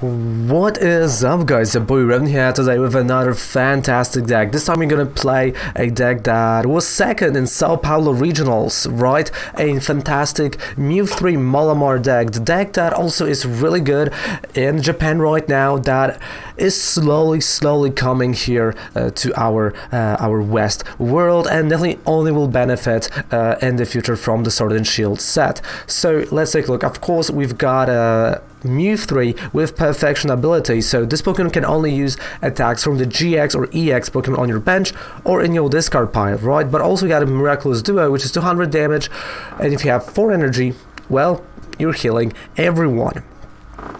What is up, guys? Your boy Revan here today with another fantastic deck. This time we're gonna play a deck that was second in Sao Paulo Regionals, right? A fantastic Mew 3 Malamar deck. The deck that also is really good in Japan right now, that is slowly coming here to our West world, and definitely only will benefit in the future from the Sword and Shield set. So let's take a look. Of course, we've got Mew 3 with Perfection ability, so this Pokemon can only use attacks from the GX or EX Pokemon on your bench or in your discard pile, right? But also got a Miraculous Duo, which is 200 damage, and if you have 4 energy, well, you're healing everyone.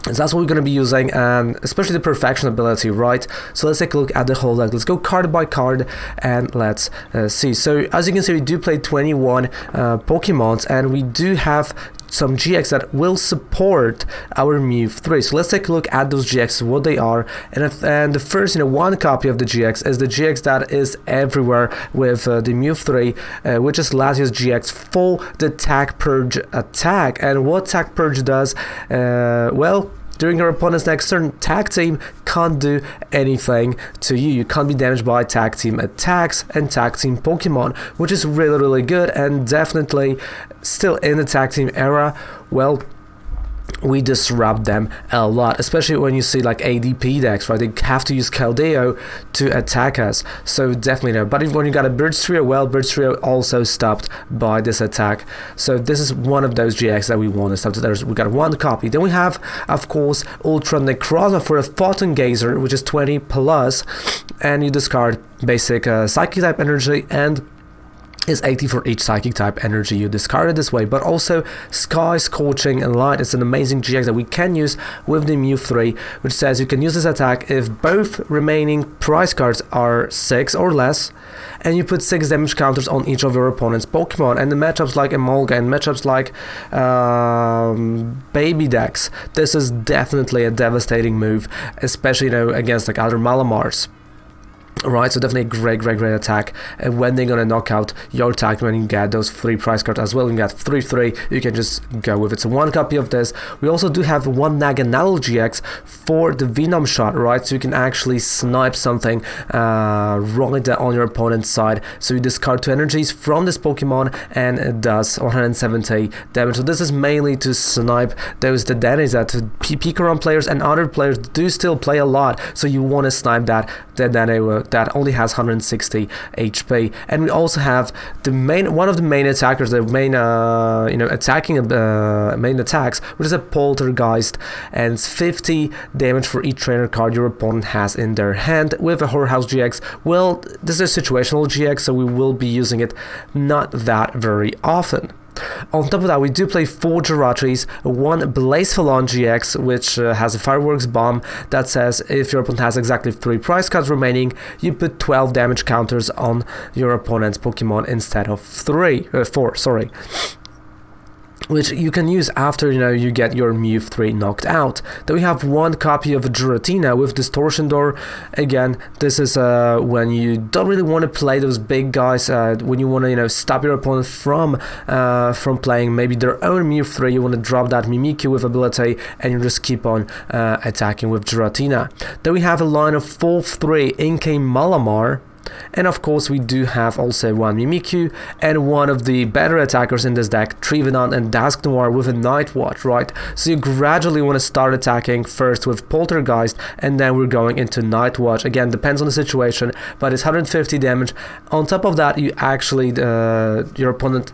So that's what we're going to be using, and especially the Perfection ability, right? So let's take a look at the whole deck. Let's go card by card and let's see. So as you can see, we do play 21 Pokemons, and we do have some GX that will support our Mew 3. So let's take a look at those GX, what they are. And the first, one copy of the GX is the GX that is everywhere with the Mew 3, which is Latios GX for the Tag Purge attack. And what Tag Purge does, well, during your opponent's next turn, tag team can't do anything to you. You can't be damaged by tag team attacks and tag team Pokemon, which is really good, and definitely still in the tag team era, well, we disrupt them a lot, especially when you see like ADP decks, right? They have to use Keldeo to attack us, so definitely no. But when you got a Birch Trio, well, Birch Trio also stopped by this attack, so this is one of those GX that we want to stop. We got one copy. Then we have, of course, Ultra Necroza for a Photon Gazer, which is 20 plus, and you discard basic Psychic type energy, and is 80 for each Psychic type energy you discarded this way. But also Sky Scorching and Light is an amazing GX that we can use with the Mew 3, which says you can use this attack if both remaining prize cards are 6 or less, and you put 6 damage counters on each of your opponent's Pokemon. And the matchups like Emolga and matchups like Baby decks, this is definitely a devastating move, especially against like other Malamars. Right, so definitely a great attack, and when they're gonna knock out your attack, when you get those 3 prize cards as well, you got 3/3, you can just go with it. So one copy of this. We also do have one Naganadel GX for the Venom shot, right? So you can actually snipe something right there on your opponent's side. So you discard 2 energies from this Pokemon, and it does 170 damage. So this is mainly to snipe those Dedenes that peek around players, and other players do still play a lot, so you want to snipe that Dedenne that only has 160 HP. And we also have one of the main attackers, the main attacking main attacks, which is a Poltergeist, and it's 50 damage for each trainer card your opponent has in their hand. With a Whorehouse GX, well, this is a situational GX, so we will be using it not that very often. On top of that, we do play 4 Jirachi's, one Blazefalon GX, which has a Fireworks Bomb that says if your opponent has exactly 3 prize cards remaining, you put 12 damage counters on your opponent's Pokemon instead of 4, sorry. Which you can use after you get your Mew 3 knocked out. Then we have one copy of Giratina with Distortion Door. Again, this is when you don't really want to play those big guys, when you want to stop your opponent from playing maybe their own Mew 3. You want to drop that Mimikyu with ability, and you just keep on attacking with Giratina. Then we have a line of 4/3 Inkay Malamar. And of course, we do have also one Mimikyu and one of the better attackers in this deck, Trevenant and Dusk Noir with a Night Watch, right? So you gradually want to start attacking first with Poltergeist, and then we're going into Night Watch. Again, depends on the situation, but it's 150 damage. On top of that, you actually, your opponent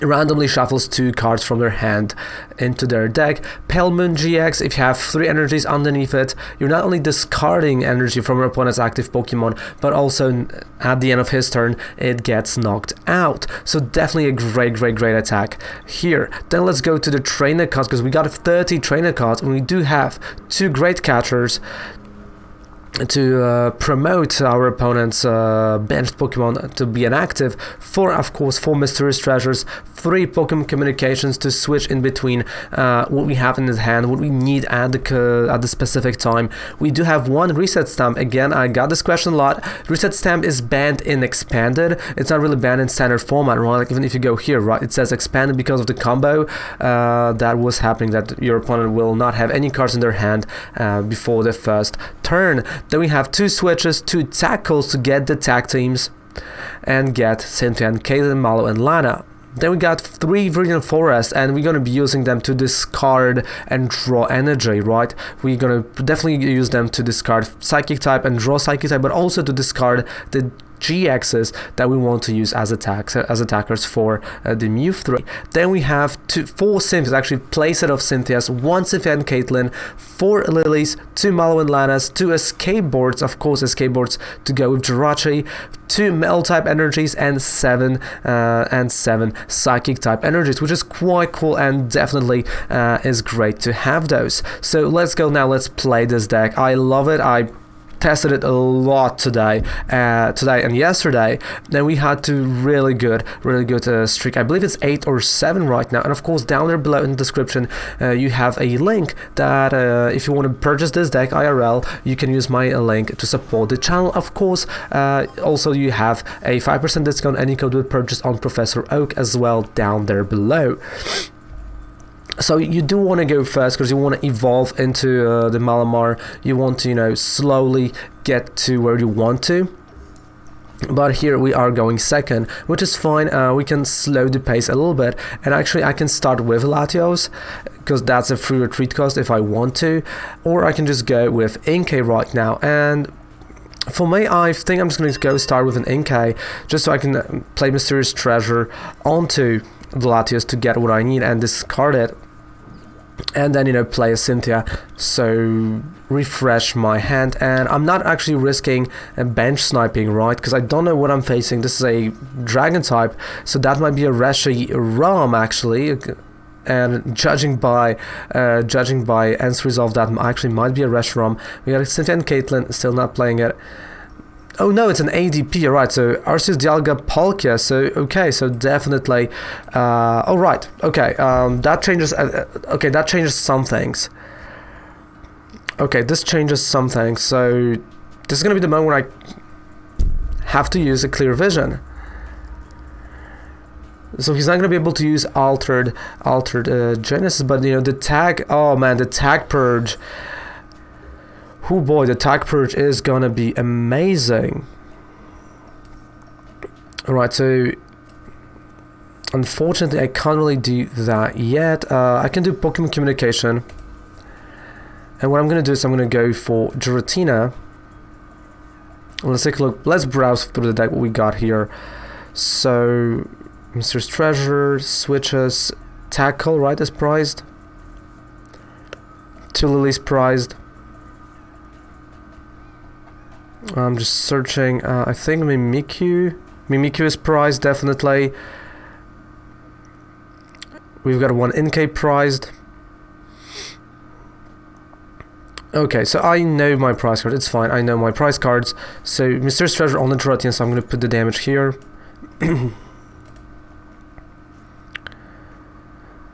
randomly shuffles 2 cards from their hand into their deck. Pale Moon GX, if you have 3 energies underneath it, you're not only discarding energy from your opponent's active Pokemon, but also at the end of his turn, it gets knocked out. So definitely a great attack here. Then let's go to the trainer cards, because we got 30 trainer cards, and we do have 2 great catchers, promote our opponent's benched Pokemon to be inactive, 4 of course 4 mysterious treasures, 3 Pokemon communications to switch in between what we have in his hand, what we need at the specific time. We do have 1 reset stamp. Again, I got this question a lot. Reset stamp is banned in expanded. It's not really banned in standard format, right? Like even if you go here, right, it says expanded because of the combo that was happening, that your opponent will not have any cards in their hand before the first turn. Then we have 2 switches, 2 tackles to get the tag teams and get Cynthia and Caitlyn, Malo and Lana. Then we got 3 Viridian Forest, and we're going to be using them to discard and draw energy, right? We're going to definitely use them to discard Psychic type and draw Psychic type, but also to discard the GXs that we want to use as attackers for the Mew 3. Then we have 4 Cynthias, actually play set of Cynthias, 1 Cynthia and Caitlyn, 4 Lilies, 2 Malo and Lanas, 2 escape boards, of course escape boards to go with Jirachi, 2 metal type energies, and 7 psychic type energies, which is quite cool and definitely is great to have those. So let's go now, let's play this deck. I love it. I tested it a lot today and yesterday. Then we had to really good streak. I believe it's 8 or 7 right now. And of course, down there below in the description, you have a link that if you want to purchase this deck IRL, you can use my link to support the channel. Of course, also you have a 5% discount any code with purchase on Professor Oak as well down there below. So you do want to go first because you want to evolve into the Malamar. You want to, slowly get to where you want to. But here we are going second, which is fine. We can slow the pace a little bit. And actually I can start with Latios because that's a free retreat cost if I want to. Or I can just go with Inkay right now. And for me, I think I'm just going to go start with an Inkay just so I can play Mysterious Treasure onto the Latios to get what I need and discard it. And then, play a Cynthia, so refresh my hand, and I'm not actually risking a bench sniping, right? Because I don't know what I'm facing. This is a dragon type, so that might be a Reshi Ram actually, and judging by answer resolve, that actually might be a Reshi Ram. We got Cynthia and Caitlyn still not playing it. Oh no, it's an ADP, right? So Arceus Dialga Palkia. So okay, so definitely. Oh right, okay. That changes. Okay, that changes some things. Okay, this changes some things. So this is gonna be the moment where I have to use a clear vision. So he's not gonna be able to use altered Genesis, but the tag. Oh man, the tag purge. Oh boy, the tag purge is gonna be amazing. Alright, so unfortunately I can't really do that yet. I can do Pokemon Communication. And what I'm gonna do is I'm gonna go for Giratina. Let's take a look. Let's browse through the deck what we got here. So Mysterious Treasure, switches, Tackle, right, is prized. 2 Lilies prized. I'm just searching. I think Mimikyu is prized, definitely. We've got 1 Inkay prized. Okay, so I know my prize card. It's fine. I know my prize cards. So Mysterious Treasure on the Giratian, so I'm going to put the damage here. And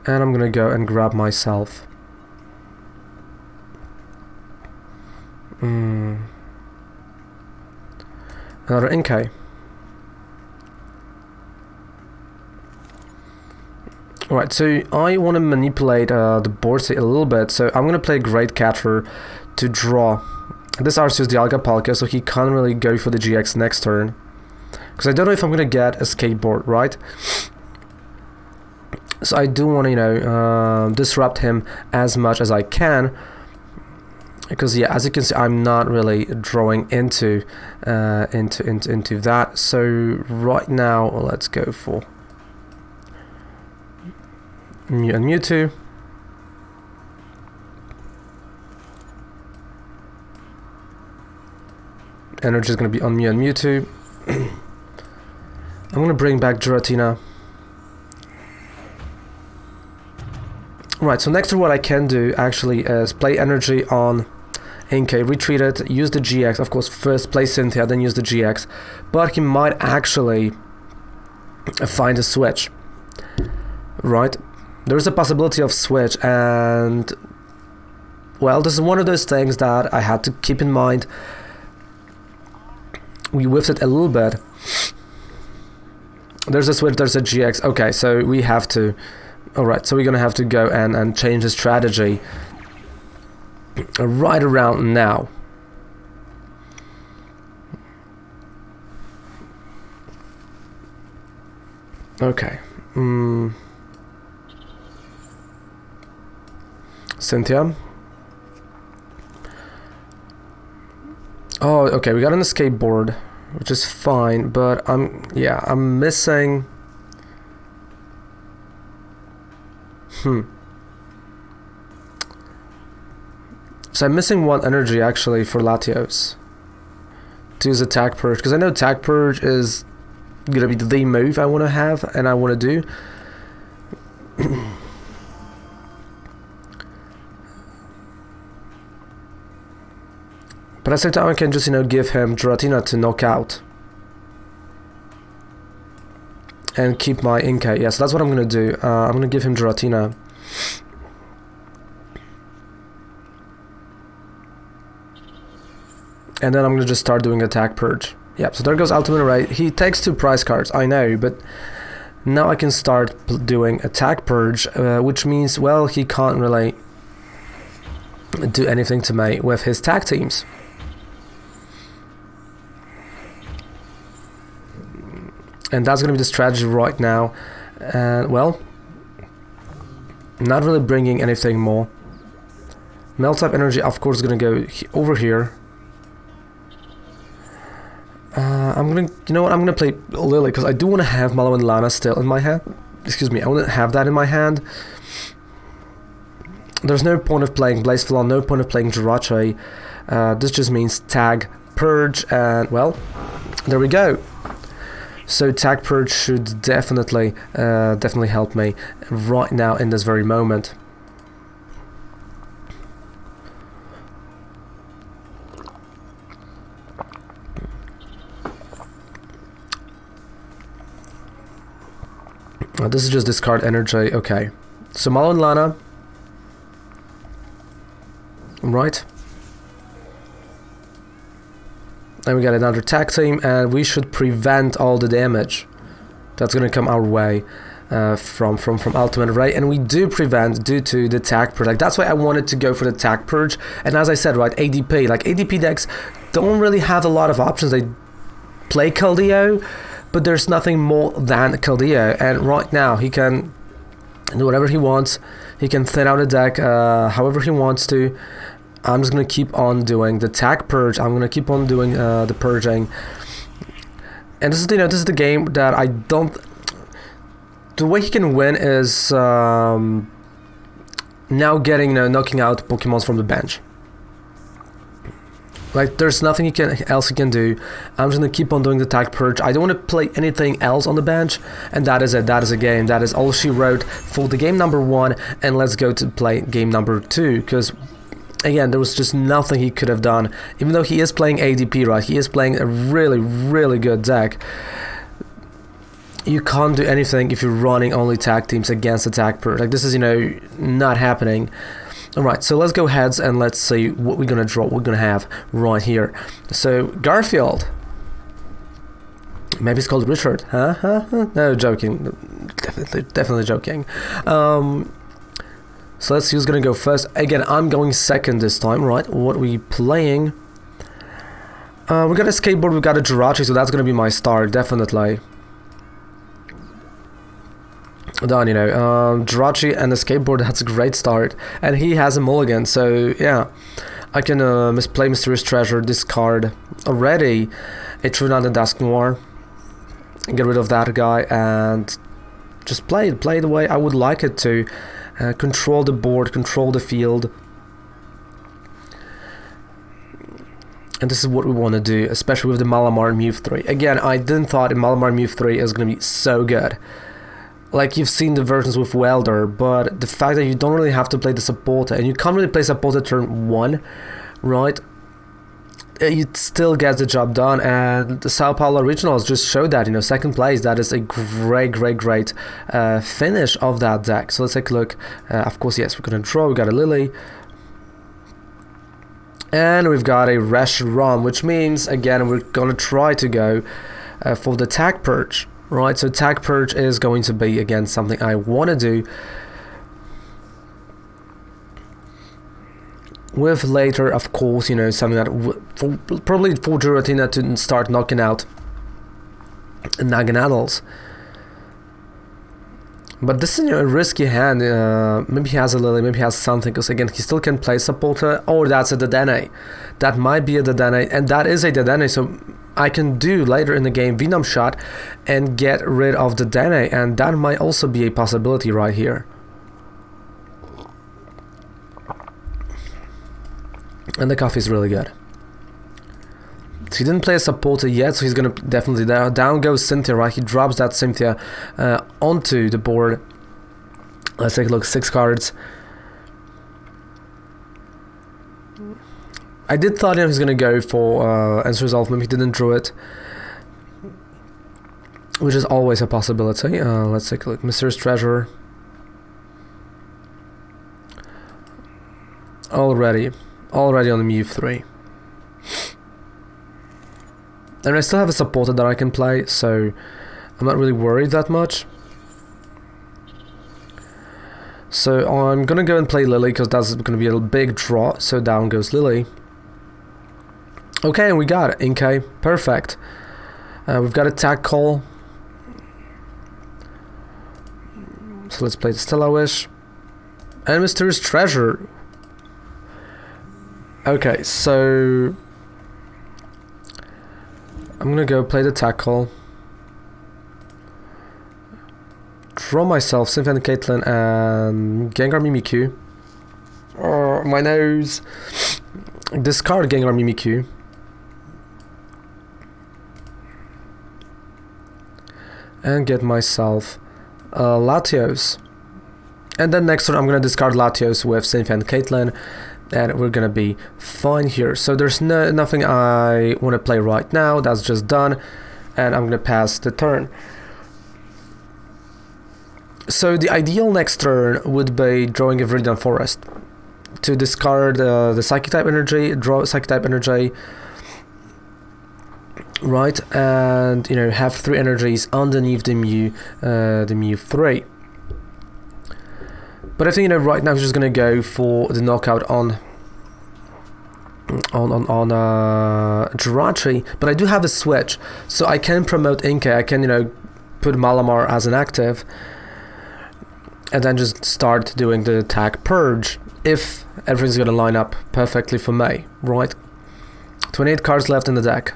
I'm going to go and grab myself. Another Inkay. Alright, so I want to manipulate the board a little bit, so I'm going to play Great Catcher to draw this Arceus Dialga Palkia, so he can't really go for the GX next turn. Because I don't know if I'm going to get a skateboard, right? So I do want to, disrupt him as much as I can. Because yeah, as you can see, I'm not really drawing into that. So right now, let's go for Mew and Mewtwo. Energy is going to be on Mew and Mewtwo. I'm going to bring back Giratina. Right, so next to what I can do actually is play energy on Inkay, retreat it, use the GX, of course first play Cynthia, then use the GX, but he might actually find a switch, right? There's a possibility of switch, and well, this is one of those things that I had to keep in mind. We whiffed it a little bit. There's a switch, there's a GX. Okay, so we have to... Alright, so we're gonna have to go and change the strategy right around now. Okay. Cynthia. Oh, okay, we got an escape board, which is fine, but I'm missing... So I'm missing one energy actually for Latios to use attack purge, because I know attack purge is gonna be the move I want to have and I want to do. But at the same time I can just, give him Giratina to knock out and keep my Inkay. Yeah, so that's what I'm going to do. I'm going to give him Giratina. And then I'm going to just start doing attack purge. Yep, so there goes Ultimate Array. He takes 2 prize cards, I know, but now I can start doing attack purge, which means, well, he can't really do anything to me with his tag teams. And that's going to be the strategy right now. And, well, not really bringing anything more. Melt-type energy, of course, is going to go over here. I'm going to, I'm going to play Lily, because I do want to have Malo and Lana still in my hand. Excuse me, I want to have that in my hand. There's no point of playing Blazeflon, no point of playing Jirachi. This just means tag, purge, and, well, there we go. So tag purge should definitely help me right now in this very moment. This is just discard energy. Okay, so Malo and Lana, right? And we got another tag team, and we should prevent all the damage that's gonna come our way from Ultimate Array, and we do prevent due to the tag purge. Like, that's why I wanted to go for the tag purge. And as I said, right, ADP, like ADP decks don't really have a lot of options. They play Keldeo, but there's nothing more than Keldeo, and right now he can do whatever he wants. He can thin out a deck however he wants to. I'm just going to keep on doing the tag purge. I'm going to keep on doing the purging. And this is, this is the game that I don't... The way he can win is now getting, knocking out Pokemons from the bench. Like, there's nothing else he can do. I'm just going to keep on doing the tag purge. I don't want to play anything else on the bench. And that is it. That is a game. That is all she wrote for the game number 1. And let's go to play game number 2. Because... again, there was just nothing he could have done. Even though he is playing ADP, right? He is playing a really, really good deck. You can't do anything if you're running only tag teams against the tag purge. Like, this is, not happening. Alright, so let's go heads and let's see what we're gonna draw, what we're gonna have right here. So, Garfield. Maybe it's called Richard, huh? No, joking. Definitely joking. So let's see who's gonna go first. Again, I'm going second this time, right? What are we playing? We got a skateboard, we got a Jirachi, so that's gonna be my start, definitely. Done, Jirachi and the skateboard, that's a great start. And he has a mulligan, so yeah. I can misplay Mysterious Treasure, discard already a Trinidad and Dusk Noir. Get rid of that guy and just play the way I would like it to. Control the board, control the field. And this is what we want to do, especially with the Malamar Mew 3. Again, I didn't thought Malamar Mew 3 is going to be so good. Like, you've seen the versions with Welder, but the fact that you don't really have to play the supporter, and you can't really play supporter turn 1, right? It still gets the job done, and the Sao Paulo Regionals just showed that, second place. That is a great finish of that deck. So let's take a look. Of course, yes, we're gonna draw. We got a Lily, and we've got a Reshiram, which means again we're gonna try to go for the Tag Purge, right? So Tag Purge is going to be again something I want to do. With later, of course, something that probably for Giratina to start knocking out Naganadals. But this is a risky hand. Maybe he has a Lily, maybe he has something, because again, he still can play supporter, or that's a Dedenne. That might be a Dedenne, and that is a Dedenne, so I can do later in the game Venom Shot and get rid of the Dedenne, and that might also be a possibility right here. And the coffee is really good. So he didn't play a supporter yet, so he's gonna definitely down goes Cynthia, right? He drops that Cynthia onto the board. Let's take a look. 6 cards. I did thought he's gonna go for Answer Resolve. Maybe he didn't draw it, which is always a possibility. Let's take a look. Mysterious Treasure. Already on the Mew 3. And I still have a supporter that I can play, so I'm not really worried that much. So I'm gonna go and play Lily, because that's gonna be a big draw. So down goes Lily. Okay, and we got it. Inkay, perfect. We've got a Tag Call. So let's play the Stella Wish. And Mysterious Treasure. Okay, so I'm gonna go play the Tag Call. Draw myself Cynthia and Caitlyn and Gengar Mimikyu. Oh, my nose. Discard Gengar Mimikyu. And get myself Latios. And then next turn I'm gonna discard Latios with Cynthia and Caitlyn. And we're gonna be fine here. So there's nothing I want to play right now. That's just done, and I'm gonna pass the turn. So the ideal next turn would be drawing a Viridian Forest to discard the Psychic type energy, draw Psychic type energy, right, and have 3 energies underneath the Mew 3. But I think right now he's just gonna go for the knockout on Jirachi. But I do have a switch, so I can promote Inkay. I can put Malamar as an active, and then just start doing the Tag Purge if everything's gonna line up perfectly for me, right? 28 cards left in the deck.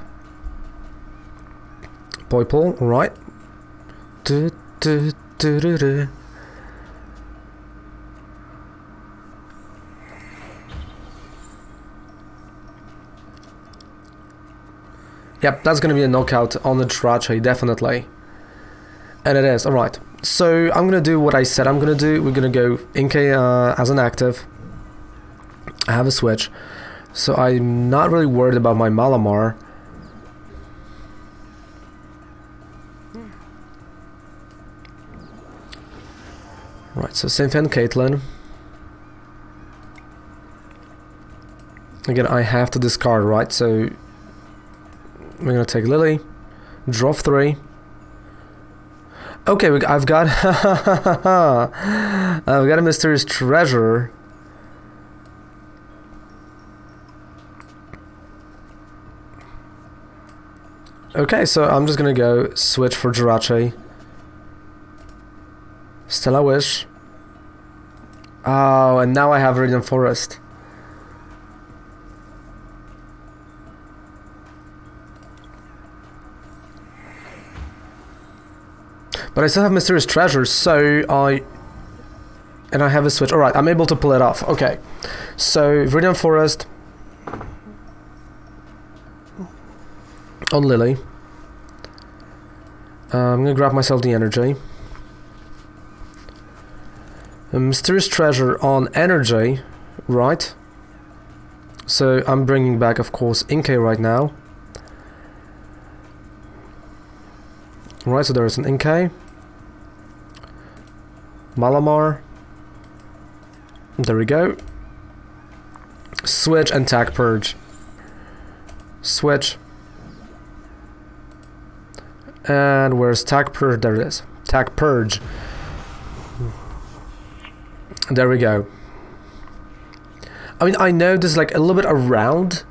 Poipole, right? Yep, that's gonna be a knockout on the Jirachi, definitely. And it is, alright. So I'm gonna do what I said I'm gonna do. We're gonna go Inkay as an active. I have a switch. So I'm not really worried about my Malamar. Right, so Cynthia and Caitlyn. Again, I have to discard, right? So we're gonna take Lily, draw 3. Okay, I've got I've got a Mysterious Treasure. Okay, so I'm just gonna go switch for Jirachi. Stella Wish. Oh, and now I have Viridian Forest. But I still have Mysterious Treasure, so I have a switch. Alright, I'm able to pull it off. Okay. So Viridian Forest on Lily. I'm gonna grab myself the energy. A Mysterious Treasure on energy, right? So I'm bringing back, of course, Inkay right now. Right, so there is an Inkay. Malamar. There we go. Switch and Tag Purge. Switch. And where's Tag Purge? There it is. Tag Purge. There we go. I mean, I know this is like a little bit around,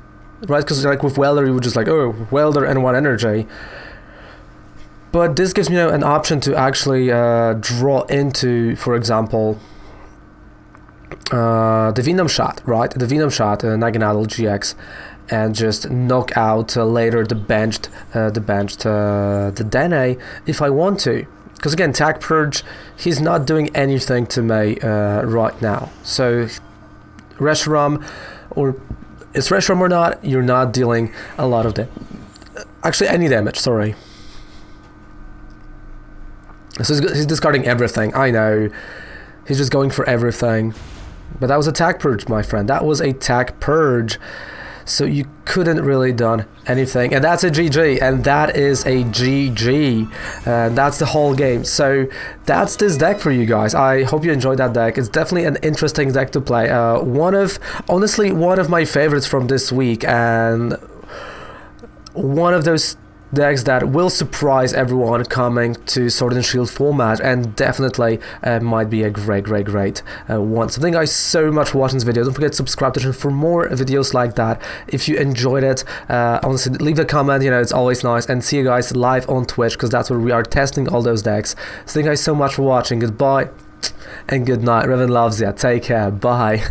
right? Because like with Welder, you would just like, oh, Welder and 1 energy. But this gives me an option to actually draw into, for example, the Venom Shot, right? The Venom Shot, Naganadel GX, and just knock out later the Dene if I want to. Because again, Tag Purge, he's not doing anything to me right now. So Reshiram, or it's Reshiram or not, you're not dealing a lot of actually any damage, sorry. So he's discarding everything, I know. He's just going for everything. But that was a Tag Purge, my friend. That was a Tag Purge. So you couldn't really done anything. And that's a GG. And that is a GG. That's the whole game. So that's this deck for you guys. I hope you enjoyed that deck. It's definitely an interesting deck to play. Honestly, one of my favorites from this week. And one of those decks that will surprise everyone coming to Sword and Shield format, and definitely might be a great one. So thank you guys so much for watching this video. Don't forget to subscribe to the channel for more videos like that. If you enjoyed it, honestly, leave a comment, you know, it's always nice. And see you guys live on Twitch, because that's where we are testing all those decks. So thank you guys so much for watching. Goodbye and good night. Revan loves ya. Take care. Bye.